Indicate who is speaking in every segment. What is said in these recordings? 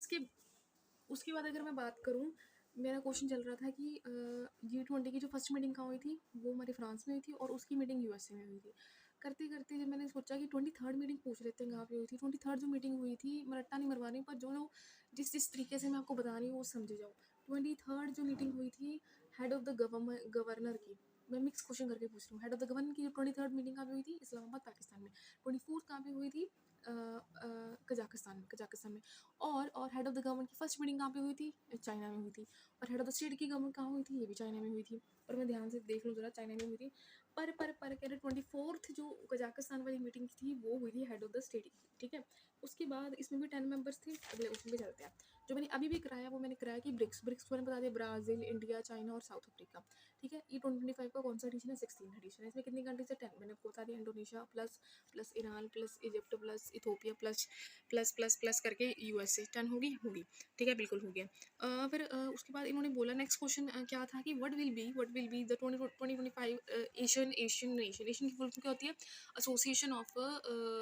Speaker 1: उसके उसके बाद अगर मैं बात करूँ, मेरा क्वेश्चन चल रहा था कि G20 की जो फर्स्ट मीटिंग कहाँ हुई थी, वो हमारी फ्रांस में हुई थी और उसकी मीटिंग यूएसए में हुई थी। करते करते जब मैंने सोचा कि 23rd मीटिंग पूछ लेते हैं कहाँ पे हुई थी। 23rd जो मीटिंग हुई थी, मैं रट्टा नहीं मरवा रही हूँ, पर जो जिस जिस तरीके से मैं आपको बता रही हूँ वो समझे जाओ। 23rd जो मीटिंग हुई थी हेड ऑफ द गवर्नर की, मैं मिक्स क्वेश्चन करके पूछ रही हूँ। हेड ऑफ द गवर्नर की 23rd मीटिंग कहाँ पे हुई थी? इस्लामाबाद, पाकिस्तान में। 24th कहाँ पे हुई थी? कजाकिस्तान में। और हेड ऑफ द गवर्नमेंट की फर्स्ट मीटिंग कहाँ पे हुई थी? चाइना में हुई थी। और हेड ऑफ द स्टेट की गवर्नमेंट कहाँ हुई थी? ये भी चाइना में हुई थी। और मैं ध्यान से देख लूँ जरा, चाइना में हुई थी। पर कह रहे 24th जो कजाकिस्तान वाली मीटिंग थी वो हुई थी हेड ऑफ द स्टेट की, ठीक है। उसके बाद इसमें भी 10 मेंबर्स थे। अगले क्वेश्चन पे चलते हैं। जो मैंने अभी भी कराया वो मैंने कराया कि ब्रिक्स को मैंने बता दिया, ब्राज़ील, इंडिया, चाइना और साउथ अफ्रीका, ठीक है। ये 2025 का कौन सा एडिशन है? 16 एडिशन है। इसमें कितनी कंट्रीज है? 10। मैंने आपको बता दिया, Indonesia plus plus Iran plus Egypt plus Ethiopia plus plus plus plus करके यूएसए। 10 होगी, ठीक है, बिल्कुल हो गया। फिर उसके बाद इन्होंने बोला नेक्स्ट क्वेश्चन क्या था कि what will be the 2025 Asian nation. Asian की फुल फॉर्म क्या होती है? Association of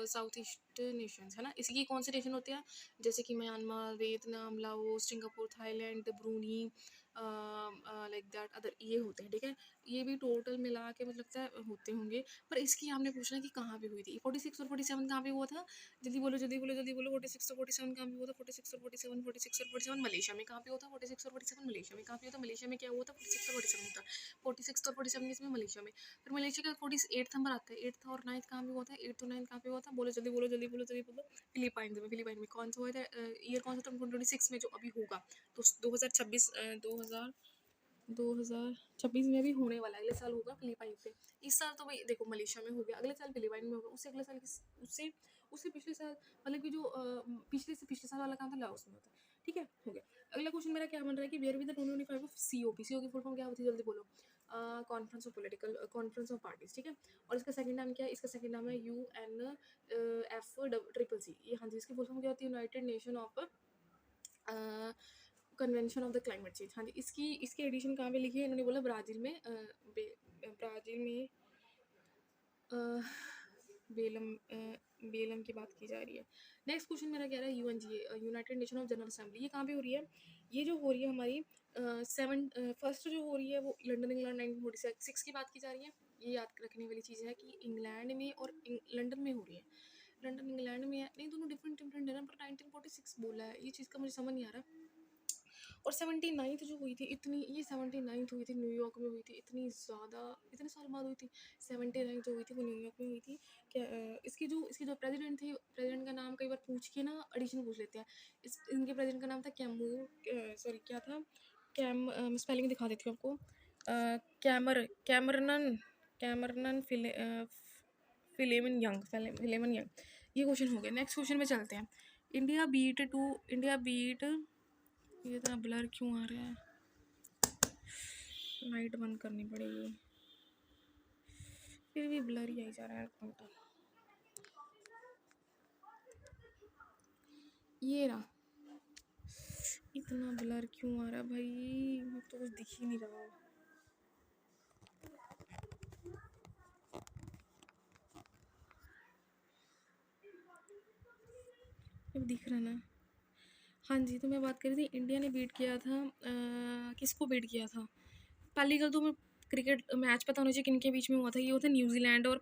Speaker 1: south east Nations, है ना। इसकी कौन से नेशन होते हैं? जैसे कि Myanmar, Vietnam, Laos, Singapore, Thailand, Bruny, like that other, ये होते हैं, ठीक है। ये भी टोटल मिला के मतलब लगता है होते होंगे। पर इसकी हमने पूछना है कि कहाँ पे हुई थी। 46 और 47 कहाँ पे हुआ था? जल्दी बोलो जल्दी बोलो जल्दी बोलो। 46 और 47 कहाँ पे हुआ था? 46 और 47, 46 और 47 मलेशिया में। कहाँ पे होता? 46 और 47 मलेशिया में। कहाँ पे होता? मलेशिया में। क्या हुआ था? 46 और 47 होता। 46 और 47 इसमें मलेशिया में। फिर मलेशिया का 48 नंबर आता है। 8th और 9th कहाँ पे हुआ था? 8th और 9th कहाँ पे हुआ था? बोलो जल्दी बोलो जल्दी बोलो जल्दी बोलो। फिलीपाइन में। कौन सा हुआ था? ईयर कौन सा था? 2026 में जो अभी होगा। तो 2026 2026 में भी होने वाला है, अगले साल होगा फिलीपाइन पे। इस साल तो भाई देखो मलेशिया में हो गया, अगले साल फिलीपाइन में होगा, उससे अगले साल उससे उससे पिछले साल मतलब कि जो पिछले से पिछले साल वाला काम था लाओस में होता है, ठीक है, हो गया। अगला क्वेश्चन मेरा क्या बन रहा है कि where with the 2025 of CO की फुल फॉर्म क्या होती है? जल्दी बोलो। कॉन्फ्रेंस ऑफ पार्टीज, ठीक है। और इसका सेकंड नाम क्या है? इसका सेकंड नाम है UNFCCC। ये हाँ जी, इसकी फुल फॉर्म क्या होती है? United nation of convention of the climate change. हाँ जी, इसकी एडिशन कहाँ पे लिखी है? इन्होंने बोला ब्राज़ील में, ब्राज़ील में बेलम बेलम की बात की जा रही है। नेक्स्ट क्वेश्चन मेरा कह रहा है UNGA, United nation of general assembly. ये कहाँ पे हो रही है? ये जो हो रही है हमारी फर्स्ट जो हो रही है वो लंदन इंग्लैंड 1946 की बात की जा रही है। ये याद रखने वाली चीज़ है कि इंग्लैंड में और लंदन में हो रही है। लंदन इंग्लैंड में है, नहीं दोनों डिफरेंट डिफरेंट है ना, पर 1946 बोला है। ये चीज़ का मुझे समझ नहीं आ रहा। और 79th जो हुई थी इतनी, ये 79th हुई थी न्यूयॉर्क में हुई थी, इतनी ज़्यादा, इतने साल बाद हुई थी। 79th जो हुई थी वो न्यूयॉर्क में हुई थी। क्या इसकी जो प्रेसिडेंट थे, प्रेसिडेंट का नाम कई बार पूछ के ना एडिशन पूछ लेते हैं। इनके प्रेसिडेंट का नाम था सॉरी क्या था, मैं स्पेलिंग दिखा देती हूँ आपको। Cameron Cameron Philemon Young. ये क्वेश्चन हो गया। नेक्स्ट क्वेश्चन में चलते हैं। इंडिया बीट ये इतना ब्लर क्यों आ रहा है? लाइट बंद करनी पड़ेगी, फिर भी ब्लर ही आई जा रहा है घंटा। ये रहा, इतना ब्लर क्यों आ रहा है भाई? मुझे तो कुछ दिख ही नहीं रहा। अब दिख रहा ना? हाँ जी, तो मैं बात कर रही थी इंडिया ने बीट किया था, किसको बीट किया था? पहली गल तो मैं क्रिकेट मैच पता होना चाहिए किन के बीच में हुआ था। ये होता है न्यूजीलैंड और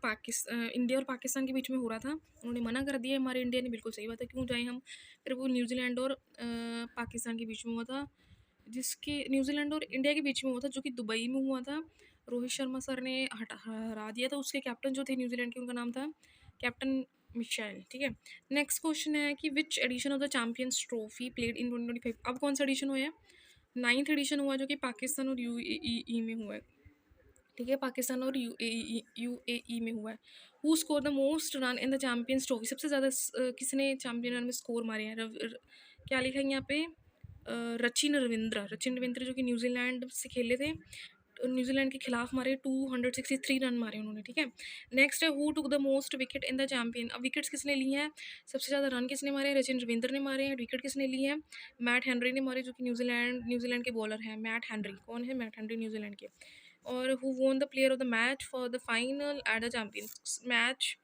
Speaker 1: इंडिया और पाकिस्तान के बीच में हो रहा था। उन्होंने मना कर दिया हमारे इंडिया ने, बिल्कुल सही बात है, क्यों जाए हम। फिर वो न्यूजीलैंड और पाकिस्तान के बीच में हुआ था, जिसके न्यूजीलैंड और इंडिया के बीच में हुआ था, जो कि दुबई में हुआ था। रोहित शर्मा सर ने हरा दिया था उसके कैप्टन जो थे न्यूजीलैंड के, उनका नाम था कैप्टन मिशेल, ठीक है। नेक्स्ट क्वेश्चन है कि which edition of the champions trophy played in 2025। अब कौन सा एडिशन हुआ है? 9th एडिशन हुआ, जो कि पाकिस्तान और यूएई में हुआ है, ठीक है। पाकिस्तान और यूएई में हुआ है। Who score the most run in the champions trophy. सबसे ज़्यादा किसने चैंपियन रन में स्कोर मारे हैं? क्या लिखा है यहाँ पे? रचिन रविंद्र जो कि न्यूजीलैंड से खेले थे, न्यूजीलैंड के खिलाफ मारे 263 रन मारे उन्होंने, ठीक है। नेक्स्ट है who took the most wicket in the champion. अब विकेट्स किसने ली हैं? सबसे ज़्यादा रन किसने मारे हैं? रचिन रविंद्र ने मारे हैं। विकेट किसने ली है? मैट हेनरी ने मारे, जो कि न्यूजीलैंड के बॉलर हैं। मैट हेनरी कौन है? मैट हेनरी न्यूजीलैंड के। और who won the player of the match for the final at the champion match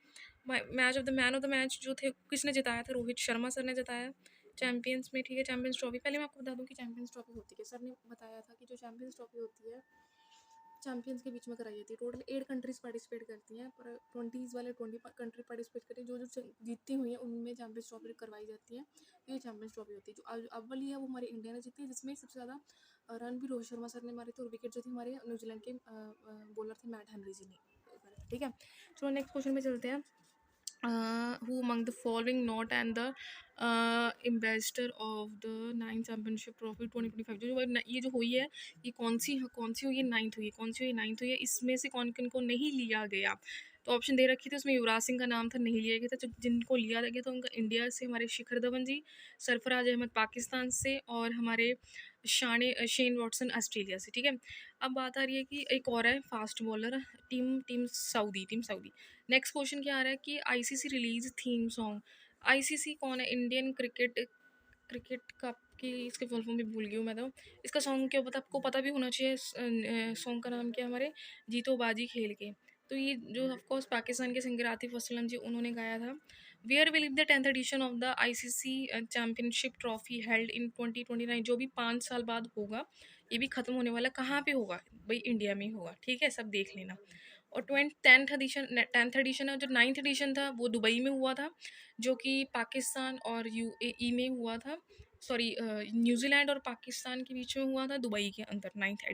Speaker 1: of the man of the match जो थे, किसने जिताया था? रोहित शर्मा सर ने जिताया, चैम्पियंस में, ठीक है, चैम्पियंस ट्रॉफी। पहले मैं आपको बता दूं कि चैम्पियंस ट्रॉफी होती है, सर ने बताया था कि जो चैम्पियंस ट्रॉफी होती है चैम्पियंस के बीच में कराई जाती है। टोटल 8 कंट्रीज़ पार्टिसिपेट करती हैं, पर 20s वाले 20 कंट्री पार्टिसिपेट करती हैं। जो जो जीतती हुई हैं उनमें चैम्पियंस ट्रॉफी करवाई जाती है। ये चैम्पियंस ट्रॉफी होती है। जो अव्वल है वो हमारे इंडिया ने जीती है, जिसमें सबसे ज़्यादा रन भी रोहित शर्मा सर ने मारे थे, और विकेट जो थी हमारे न्यूजीलैंड के बॉलर थे मैट हेनरी जी ने करे थे, ठीक है। चलो नेक्स्ट क्वेश्चन में चलते हैं। Who among the following not and the ambassador of the 9th championship trophy 2025, जो ये जो हुई है, ये कौन सी हुई है, 9th हुई है, कौन सी हुई है, 9th हुई है, इसमें से कौन किन को नहीं लिया गया। तो ऑप्शन दे रखी थी, उसमें युवराज सिंह का नाम था, नहीं लिया गया था। जिनको लिया गया था उनका इंडिया से हमारे शिखर धवन जी, सरफराज अहमद पाकिस्तान से, और हमारे शेन वॉटसन ऑस्ट्रेलिया से, ठीक है। अब बात आ रही है कि एक और है fast bowler, team Saudi. Next question क्या आ रहा है कि ICC release theme song. ICC कौन है, इंडियन क्रिकेट कप की, इसके फुल फॉर्म भी भूल गई हूँ मैं तो। इसका सॉन्ग क्या पता, आपको पता भी होना चाहिए। सॉन्ग का नाम क्या है हमारे, जीतो बाजी खेल के। तो ये जो ऑफकोर्स पाकिस्तान के सिंगर आतिफ असलम जी, उन्होंने गाया था। Where will the 10th edition of the ICC championship trophy held in 2029, जो भी 5 साल बाद होगा, ये भी ख़त्म होने वाला, कहाँ पे होगा भाई, इंडिया में ही होगा, ठीक है, सब देख लेना। और 10th एडिशन है, जो 9th एडिशन था वो दुबई में हुआ था, जो कि पाकिस्तान और यूएई में हुआ था। सॉरी, न्यूजीलैंड और पाकिस्तान के बीच में हुआ था, दुबई के अंदर 9th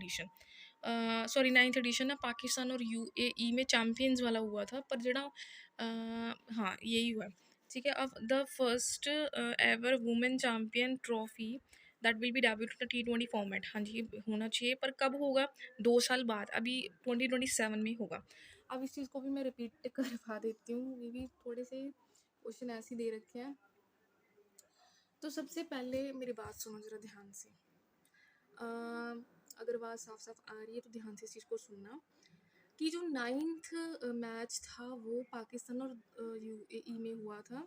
Speaker 1: एडिशन ना पाकिस्तान और यूएई में चैम्पियंस वाला हुआ था, पर जड़ा हाँ यही हुआ है, ठीक है। अब the first ever women champion trophy that will be debut in T20 format, हाँ जी होना चाहिए, पर कब होगा, 2 साल बाद, अभी 2027 में होगा। अब इस चीज़ को भी मैं रिपीट करवा देती हूँ, ये भी थोड़े से क्वेश्चन ऐसे दे रखे हैं। तो सबसे पहले मेरी बात सुनो जरा ध्यान से। अगर बात साफ साफ आ रही है तो ध्यान से इस चीज़ को सुनना, कि जो 9th मैच था वो पाकिस्तान और यूएई में हुआ था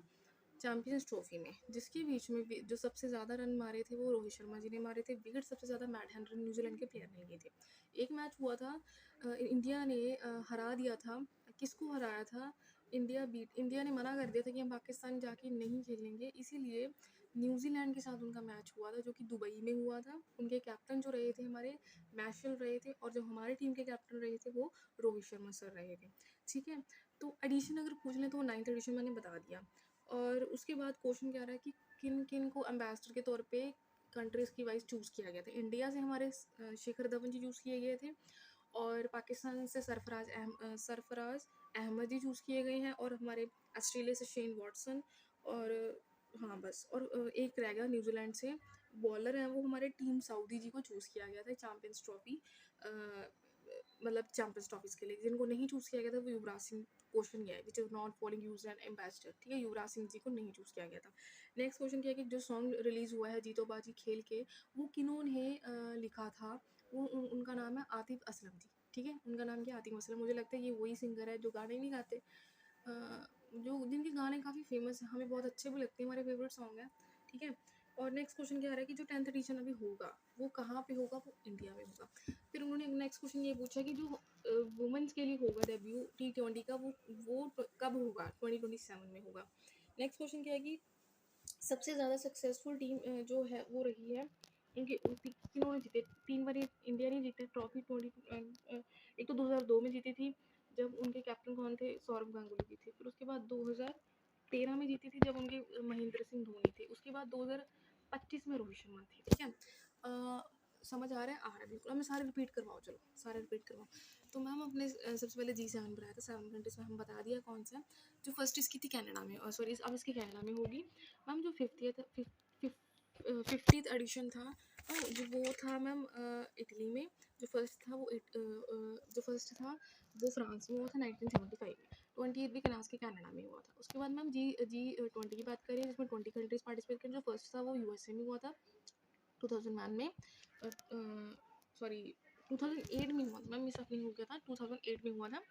Speaker 1: चैम्पियंस ट्रॉफी में, जिसके बीच में जो सबसे ज़्यादा रन मारे थे वो रोहित शर्मा जी ने मारे थे। विकेट सबसे ज़्यादा मैट हेनरी न्यूजीलैंड के प्लेयर ने लिए थे। एक मैच हुआ था, इंडिया ने हरा दिया था, किसको हराया था, इंडिया ने मना कर दिया था कि हम पाकिस्तान जाके नहीं खेलेंगे, इसीलिए न्यूजीलैंड के साथ उनका मैच हुआ था, जो कि दुबई में हुआ था। उनके कैप्टन जो रहे थे हमारे मैशल रहे थे, और जो हमारे टीम के कैप्टन रहे थे वो रोहित शर्मा सर रहे थे, ठीक है। तो एडिशन अगर पूछ लें तो वो 9th एडिशन मैंने बता दिया। और उसके बाद क्वेश्चन क्या रहा है कि किन किन को एम्बेसडर के तौर पे कंट्रीज़ की वाइज चूज़ किया गया था। इंडिया से हमारे शिखर धवन जी चूज़ किए गए थे, और पाकिस्तान से सरफराज अहमद जी चूज़ किए गए हैं, और हमारे ऑस्ट्रेलिया से शेन वॉटसन, और हाँ बस, और एक रह गया न्यूजीलैंड से बॉलर हैं, वो हमारे टीम सऊदी जी को चूज़ किया गया था चैम्पियंस ट्रॉफी, मतलब चैम्पियंस ट्रॉफीज़ के लिए। जिनको नहीं चूज़ किया गया था वो युवराज सिंह, क्वेश्चन ये है which is not following New Zealand ambassador, ठीक है, युवराज सिंह जी को नहीं चूज़ किया गया था। नेक्स्ट क्वेश्चन क्या है कि जो सॉन्ग रिलीज़ हुआ है जीतो बाजी खेल के, वो किन्होंने लिखा था, वो उनका नाम है आतिफ असलम जी, ठीक है, उनका नाम क्या है, आतिफ असलम। मुझे लगता है ये वही सिंगर है जो गाने नहीं गाते, जो जिनके गाने काफ़ी फेमस हैं, हमें बहुत अच्छे भी लगते हैं, हमारे फेवरेट सॉन्ग हैं, ठीक है। और नेक्स्ट क्वेश्चन क्या आ रहा है कि जो 10th एडिशन अभी होगा वो कहाँ पे होगा, वो इंडिया में होगा। फिर उन्होंने नेक्स्ट क्वेश्चन ये पूछा कि जो वुमेंस के लिए होगा डेब्यू T20 का, वो कब होगा, 2027 में होगा। नेक्स्ट क्वेश्चन क्या है कि सबसे ज़्यादा सक्सेसफुल टीम जो है वो रही है, किन्होंने जीते, 3 बार इंडिया ने जीते ट्रॉफी 20, एक तो 2002 में जीती थी जब उनके कैप्टन कौन थे, सौरभ गांगुली जी थे। फिर उसके बाद 2013 में जीती थी जब उनके महेंद्र सिंह धोनी थे। उसके बाद 2025 में रोहित शर्मा थे, ठीक है। समझ आ रहा है, आ रहा है बिल्कुल। अब मैं सारे रिपीट करवाओ, चलो सारे रिपीट करवाओ। तो मैम अपने सबसे पहले G7 बनाया था, 7 कंट्रीज में हम बता दिया कौन सा। जो फर्स्ट इसकी थी कनाडा में, और सॉरी अब इसकी कनाडा में होगी। मैम जो 50th एडिशन था, जो वो था मैम इटली में। जो फर्स्ट था वो फ्रांस में हुआ था 1975 में। 28 भी कनास के कनाडा में हुआ था। उसके बाद मैम G20 की बात करें जिसमें 20 कंट्रीज पार्टिसिपेट करें। जो फर्स्ट था वो यूएसए में हुआ था 2001 में, सॉरी 2008 में हुआ था मैम, मिस अपनी हो गया था, 2008 में हुआ था।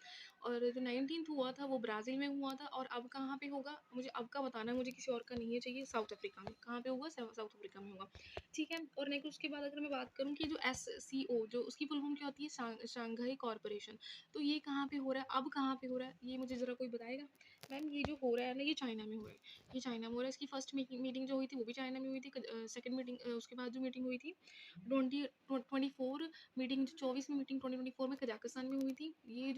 Speaker 1: और जो 19th हुआ था वो ब्राज़ील में हुआ था। और अब कहाँ पे होगा, मुझे अब का बताना है, मुझे किसी और का नहीं है चाहिए। साउथ अफ्रीका में, कहाँ पे होगा, साउथ अफ्रीका में होगा, ठीक है। और नेक्स्ट उसके बाद अगर मैं बात करूँ कि जो SCO जो उसकी फुल फॉर्म क्या होती है, शांघाई कॉर्पोरेशन। तो ये कहाँ पे हो रहा है, अब कहाँ पे हो रहा है, ये मुझे ज़रा कोई बताएगा? मैम ये जो हो रहा है ना, ये चाइना में हो रहा है, ये चाइना में हो रहा है। इसकी फर्स्ट मीटिंग जो हुई थी वो भी चाइना में हुई थी। सेकंड मीटिंग, उसके बाद जो मीटिंग हुई थी 2024 मीटिंग, 24वीं मीटिंग 2024 में कजाकिस्तान में हुई थी। ये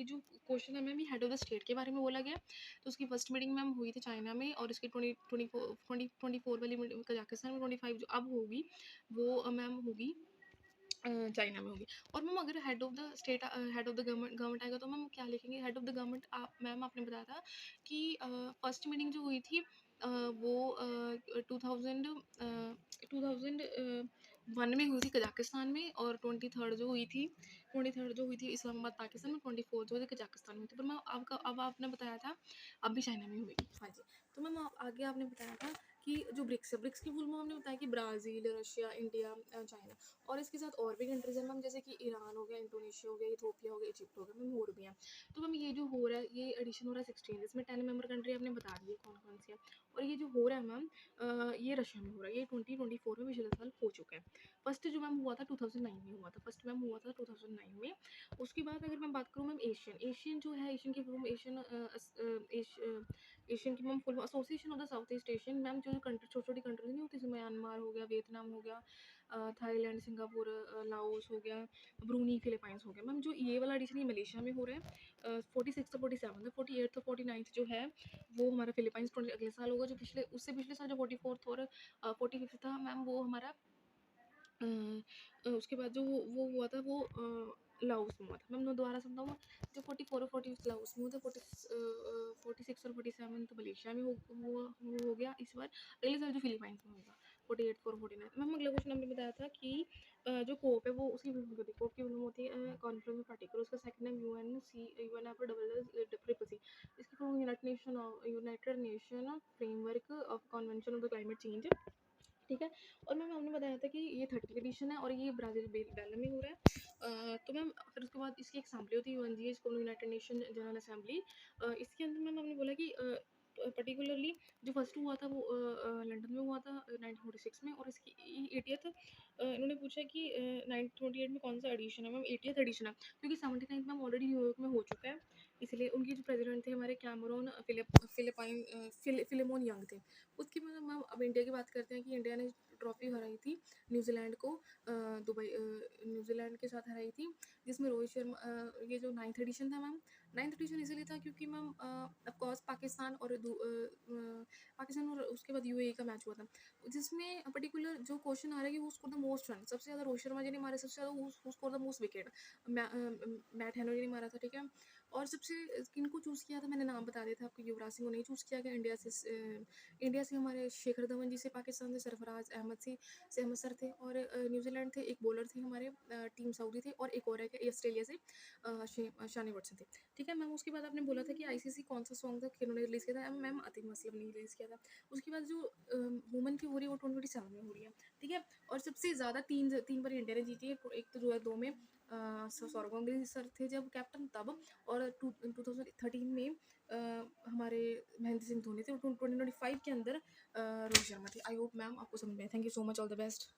Speaker 1: जो क्वेश्चन है मैम, ये हेड ऑफ द स्टेट के बारे में बोला गया। तो उसकी फर्स्ट मीटिंग मैम हुई थी चाइना में, और इसकी 2024 वाली मीटिंग कजाकिस्तान में, 25 जो अब होगी वो मैम होगी चाइना में होगी। और मैम अगर head of the state, head of the government आएगा तो मैम क्या लिखेंगे? Head of the government. आप मैम आपने बताया था कि फर्स्ट मीटिंग जो हुई थी वो 2001 में हुई थी कजाकिस्तान में, और 23rd जो हुई थी, 23rd जो हुई थी इस्लामाबाद पाकिस्तान में, 24 जो हुई थी कजाकिस्तान में हुई थी। पर मैम अब आपने बताया था अब भी चाइना में हुई। हाँ जी। तो मैम आगे आपने बताया था कि जो ब्रिक्स है, ब्रिक्स की फुल फॉर्म हमने बताया कि ब्राज़ील, रशिया, इंडिया, चाइना, और इसके साथ और भी कंट्रीज़ हैं मैम, जैसे कि ईरान हो गया, इंडोनेशिया हो गया, इथियोपिया हो गया, इजिप्ट हो गया मैम, और भी हैं। तो मैम ये जो हो रहा है, ये एडिशन हो रहा है 16, इसमें 10 मेंबर कंट्री आपने बता दी है कौन कौन सी है। और ये जो हो रहा है मैम, ये रशिया में हो रहा है, ये 2024 में पिछले साल हो चुका है। फर्स्ट जो मैम हुआ था 2009 में हुआ था, फर्स्ट मैम हुआ था 2009 में। उसके बाद अगर मैं बात करूँ मैम, एशियन जो है, एशियन की फुल एशियन की ma'am full association of the south east Asian ma'am, जो कंट्री छोटी छोटी कंट्रीज नहीं होती, जैसे म्यांमार हो गया, वियतनाम हो गया, थाईलैंड, सिंगापुर, लाओस हो गया, ब्रूनी, फिलीपाइंस हो गया मैम। जो ये वाला एडिशन ये मलेशिया में हो रहा है, 46 और 47 है, 48 और 49 जो है वो हमारा फिलीपाइंस अगले साल होगा। जो पिछले साल जो 44th और 45th था मैम, वो हमारा उसके बाद जो वो हुआ था वो लाओस में हुआ था मैम। मैं दोबारा समझाऊँ, जो 44 और 40 लाओस में हुआ था, 46 और 47 तो मलेशिया में हो गया इस बार। अगले साल जो फिलीपाइंस में होगा 48 और 49। मैम अगला क्वेश्चन हमने बताया था कि जो कोप है वो उसकी कोप की मतलब होती है कॉन्फ्रेंस ऑफ पार्टिकल, उसका सेकंड नेम यूएन पर डबल ट्रिपल सी। इसकी full United nation framework of convention of the climate change. ठीक है। और मैम हमने बताया था कि ये 30 एडिशन है, और ये ब्राज़ील बेल्जियम में हो रहा है। तो मैम फिर उसके बाद इसकी एक असेंबली होती है, UNGA, United nation general assembly. इसके अंदर मैम हमने बोला कि पर्टिकुलरली जो फर्स्ट हुआ था वो लंदन में हुआ था 1946 में, और इसकी 80th इन्होंने पूछा कि 1928 में कौन सा एडिशन है मैम? 80th एडिशन है, क्योंकि 79 मैम ऑलरेडी न्यूयॉर्क में हो चुका है। इसलिए उनके जो प्रेसिडेंट थे हमारे कैमरून फिलिमोन यंग थे। उसके बाद हम अब इंडिया की बात करते हैं कि इंडिया ने ट्रॉफी हराई थी न्यूजीलैंड को, न्यूजीलैंड के साथ हराई थी, जिसमें रोहित शर्मा, ये जो 9th एडिशन था मैम, 9th एडिशन इसलिए था क्योंकि मैम ऑफकोर्स पाकिस्तान और उसके बाद यूएई का मैच हुआ था, जिसमें पर्टिकुलर जो क्वेश्चन आ रहा है कि वो स्कोर द मोस्ट रन, सबसे ज़्यादा रोहित शर्मा जी ने मारे, सबसे ज़्यादा वो score the most wicket Matt Henry ने मारा था। ठीक है। और सबसे किनको चूज़ किया था, मैंने नाम बता दिया था आपको, युवराज सिंह को नहीं चूज़ किया गया। इंडिया से हमारे शेखर धवन जी से, पाकिस्तान से सरफराज अहमद से अहमद सर थे, और न्यूजीलैंड थे एक बॉलर थे हमारे, टीम सऊदी थे, और एक और है ऑस्ट्रेलिया से शानी वाटसन थे। ठीक है मैम। उसके बाद आपने बोला था कि आईसीसी कौन सा सॉन्ग था किन्होंने रिलीज़ किया था, मैम आतिफ असलम ने रिलीज़ किया था। उसके बाद जो वुमेन की हो रही है वो 2027 में हो रही है। ठीक है। और सबसे ज़्यादा तीन बार इंडिया ने जीती है, एक तो 2002 में सौरव गांगुली सर थे जब कैप्टन तब, और 2013 में हमारे महेंद्र सिंह धोनी थे, 2025 के अंदर रोहित शर्मा थे। आई होप मैम आपको समझ में आए। Thank you so much, all the best.